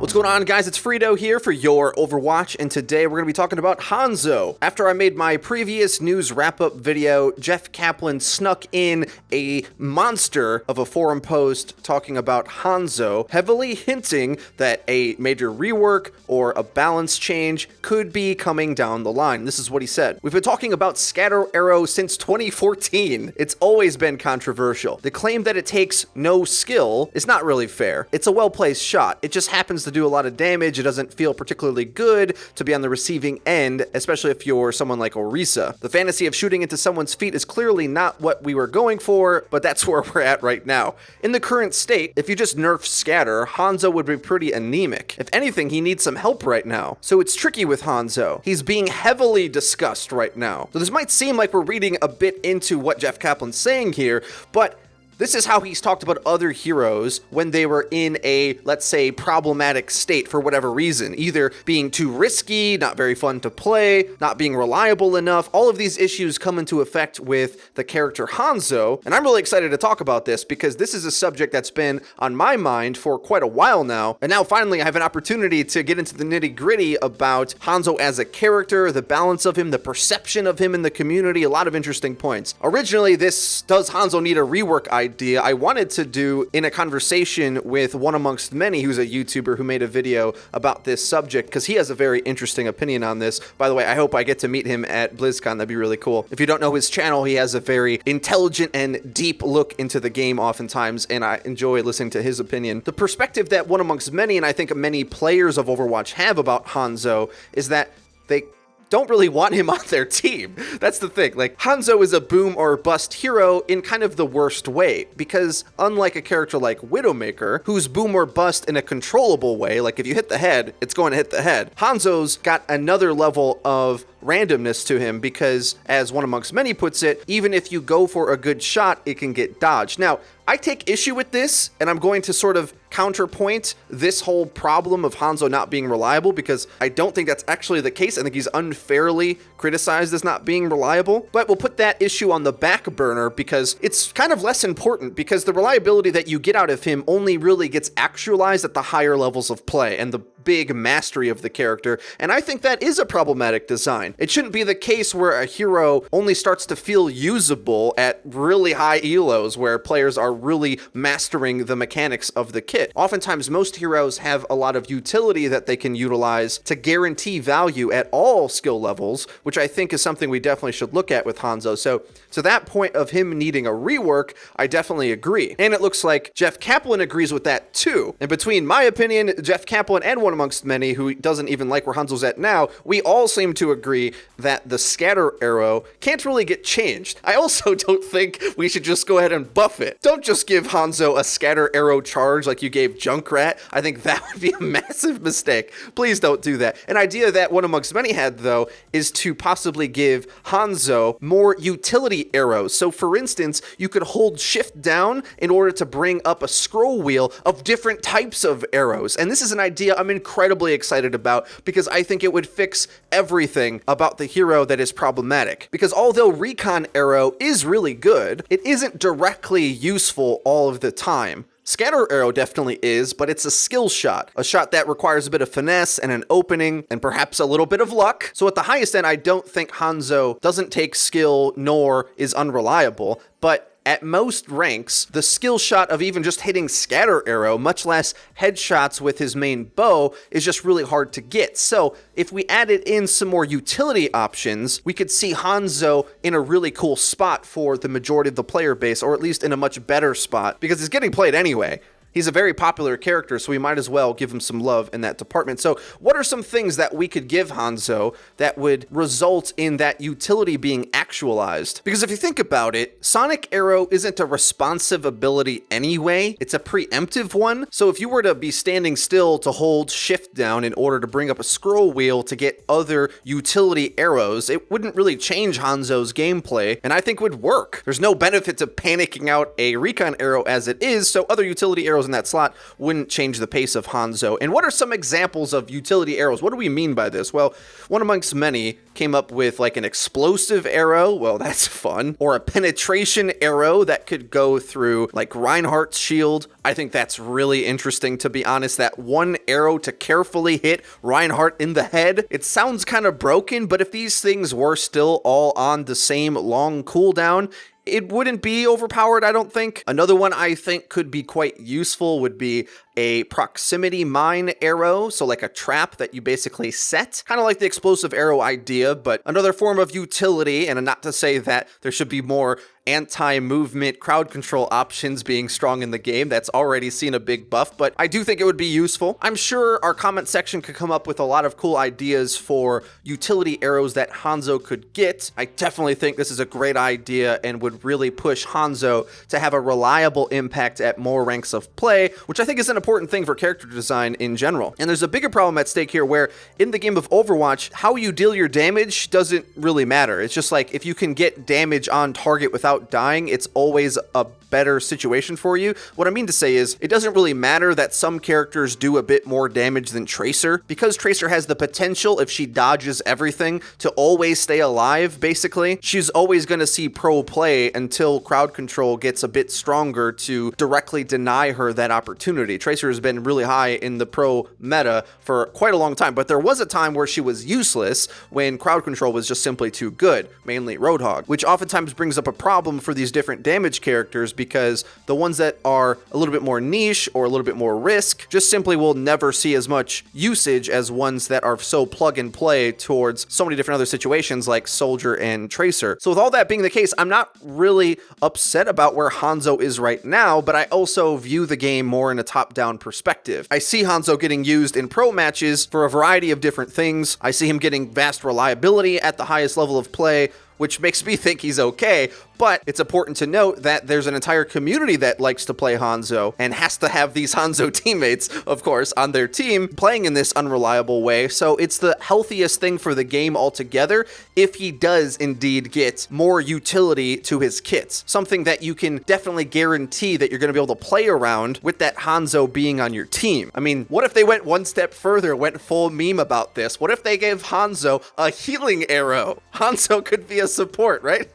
What's going on, guys? It's FREEDO here for Your Overwatch, and today we're going to be talking about Hanzo. After I made my previous news wrap-up video, Jeff Kaplan snuck in a monster of a forum post talking about Hanzo, heavily hinting that a major rework or a balance change could be coming down the line. This is what he said. We've been talking about scatter arrow since 2014. It's always been controversial. The claim that it takes no skill is not really fair. It's a well-placed shot. It just happens to do a lot of damage. It doesn't feel particularly good to be on the receiving end, especially if you're someone like Orisa. The fantasy of shooting into someone's feet is clearly not what we were going for, but that's where we're at right now. In the current state, if you just nerf scatter, Hanzo would be pretty anemic. If anything, he needs some help right now. So it's tricky with Hanzo. He's being heavily discussed right now. So this might seem like we're reading a bit into what Jeff Kaplan's saying here, but this is how he's talked about other heroes when they were in a, let's say, problematic state for whatever reason. Either being too risky, not very fun to play, not being reliable enough. All of these issues come into effect with the character Hanzo. And I'm really excited to talk about this because this is a subject that's been on my mind for quite a while now. And now finally I have an opportunity to get into the nitty-gritty about Hanzo as a character, the balance of him, the perception of him in the community, a lot of interesting points. Originally, this Does Hanzo Need a Rework idea I wanted to do in a conversation with one amongst many who's a YouTuber who made a video about this subject because he has a very interesting opinion on this. By the way, I hope I get to meet him at BlizzCon. That'd be really cool. If you don't know his channel, he has a very intelligent and deep look into the game oftentimes, and I enjoy listening to his opinion. The perspective that one amongst many, and I think many players of Overwatch have about Hanzo, is that they don't really want him on their team. That's the thing. Like, Hanzo is a boom or bust hero in kind of the worst way, because unlike a character like Widowmaker, who's boom or bust in a controllable way, like if you hit the head, it's going to hit the head, Hanzo's got another level of randomness to him because, as one amongst many puts it, even if you go for a good shot, it can get dodged. Now, I take issue with this, and I'm going to sort of counterpoint this whole problem of Hanzo not being reliable because I don't think that's actually the case. I think he's unfairly criticized as not being reliable, but we'll put that issue on the back burner because it's kind of less important because the reliability that you get out of him only really gets actualized at the higher levels of play and the big mastery of the character, and I think that is a problematic design. It shouldn't be the case where a hero only starts to feel usable at really high elos where players are really mastering the mechanics of the kit. Oftentimes, most heroes have a lot of utility that they can utilize to guarantee value at all skill levels, which I think is something we definitely should look at with Hanzo. So to that point of him needing a rework, I definitely agree. And it looks like Jeff Kaplan agrees with that too. And between my opinion, Jeff Kaplan, and one amongst many who doesn't even like where Hanzo's at now, we all seem to agree that the scatter arrow can't really get changed. I also don't think we should just go ahead and buff it. Don't just give Hanzo a scatter arrow charge like you gave Junkrat. I think that would be a massive mistake. Please don't do that. An idea that one amongst many had, though, is to possibly give Hanzo more utility arrows. So for instance, you could hold shift down in order to bring up a scroll wheel of different types of arrows. And this is an idea I'm incredibly excited about because I think it would fix everything about the hero that is problematic. Because although recon arrow is really good, it isn't directly useful all of the time. Scatter arrow definitely is, but it's a skill shot. A shot that requires a bit of finesse and an opening and perhaps a little bit of luck. So at the highest end, I don't think Hanzo doesn't take skill nor is unreliable, but at most ranks, the skill shot of even just hitting scatter arrow, much less headshots with his main bow, is just really hard to get. So if we added in some more utility options, we could see Hanzo in a really cool spot for the majority of the player base, or at least in a much better spot, because he's getting played anyway. He's a very popular character, so we might as well give him some love in that department. So what are some things that we could give Hanzo that would result in that utility being actualized? Because if you think about it, Sonic Arrow isn't a responsive ability anyway. It's a preemptive one. So if you were to be standing still to hold shift down in order to bring up a scroll wheel to get other utility arrows, it wouldn't really change Hanzo's gameplay, and I think would work. There's no benefit to panicking out a recon arrow as it is, so other utility arrows arrows in that slot wouldn't change the pace of Hanzo. And what are some examples of utility arrows? What do we mean by this? Well, one amongst many came up with like an explosive arrow. Well, that's fun. Or a penetration arrow that could go through like Reinhardt's shield. I think that's really interesting, to be honest. That one arrow to carefully hit Reinhardt in the head. It sounds kind of broken, but if these things were still all on the same long cooldown, it wouldn't be overpowered, I don't think. Another one I think could be quite useful would be a proximity mine arrow, so like a trap that you basically set, kind of like the explosive arrow idea, but another form of utility. And not to say that there should be more anti-movement crowd control options being strong in the game. That's already seen a big buff, but I do think it would be useful. I'm sure our comment section could come up with a lot of cool ideas for utility arrows that Hanzo could get. I definitely think this is a great idea and would really push Hanzo to have a reliable impact at more ranks of play, which I think is an important thing for character design in general. And there's a bigger problem at stake here where in the game of Overwatch, how you deal your damage doesn't really matter. It's just like if you can get damage on target without dying, it's always a better situation for you. What I mean to say is it doesn't really matter that some characters do a bit more damage than Tracer, because Tracer has the potential, if she dodges everything, to always stay alive. Basically, she's always going to see pro play until crowd control gets a bit stronger to directly deny her that opportunity. Tracer has been really high in the pro meta for quite a long time, but there was a time where she was useless when crowd control was just simply too good, mainly Roadhog, which oftentimes brings up a problem for these different damage characters, because the ones that are a little bit more niche or a little bit more risk just simply will never see as much usage as ones that are so plug and play towards so many different other situations like Soldier and Tracer. So with all that being the case, I'm not really upset about where Hanzo is right now, but I also view the game more in a top-down perspective. I see Hanzo getting used in pro matches for a variety of different things. I see him getting vast reliability at the highest level of play, which makes me think he's okay. But it's important to note that there's an entire community that likes to play Hanzo and has to have these Hanzo teammates, of course, on their team playing in this unreliable way. So it's the healthiest thing for the game altogether if he does indeed get more utility to his kits. Something that you can definitely guarantee that you're going to be able to play around with that Hanzo being on your team. I mean, what if they went one step further, went full meme about this? What if they gave Hanzo a healing arrow? Hanzo could be a support, right?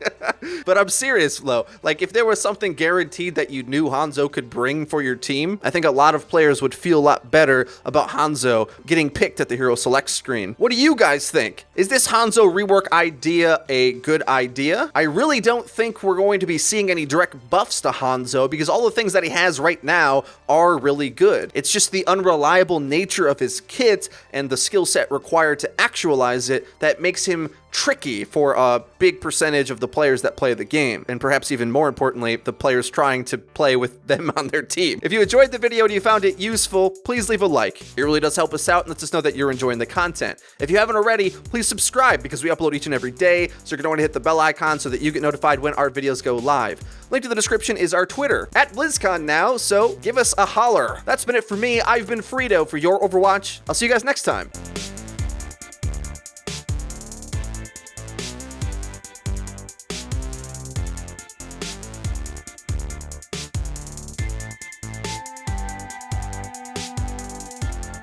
But I'm serious though. Like, if there was something guaranteed that you knew Hanzo could bring for your team, I think a lot of players would feel a lot better about Hanzo getting picked at the hero select screen. What do you guys think? Is this Hanzo rework idea a good idea? I really don't think we're going to be seeing any direct buffs to Hanzo, because all the things that he has right now are really good. It's just the unreliable nature of his kit and the skill set required to actualize it that makes him tricky for a big percentage of the players that play the game, and perhaps even more importantly, the players trying to play with them on their team. If you enjoyed the video and you found it useful, please leave a like. It really does help us out and lets us know that you're enjoying the content. If you haven't already, please subscribe, because we upload each and every day, so you're going to want to hit the bell icon so that you get notified when our videos go live. Link to the description is our Twitter, at BlizzCon now, so give us a holler. That's been it for me. I've been FREEDO for Your Overwatch. I'll see you guys next time.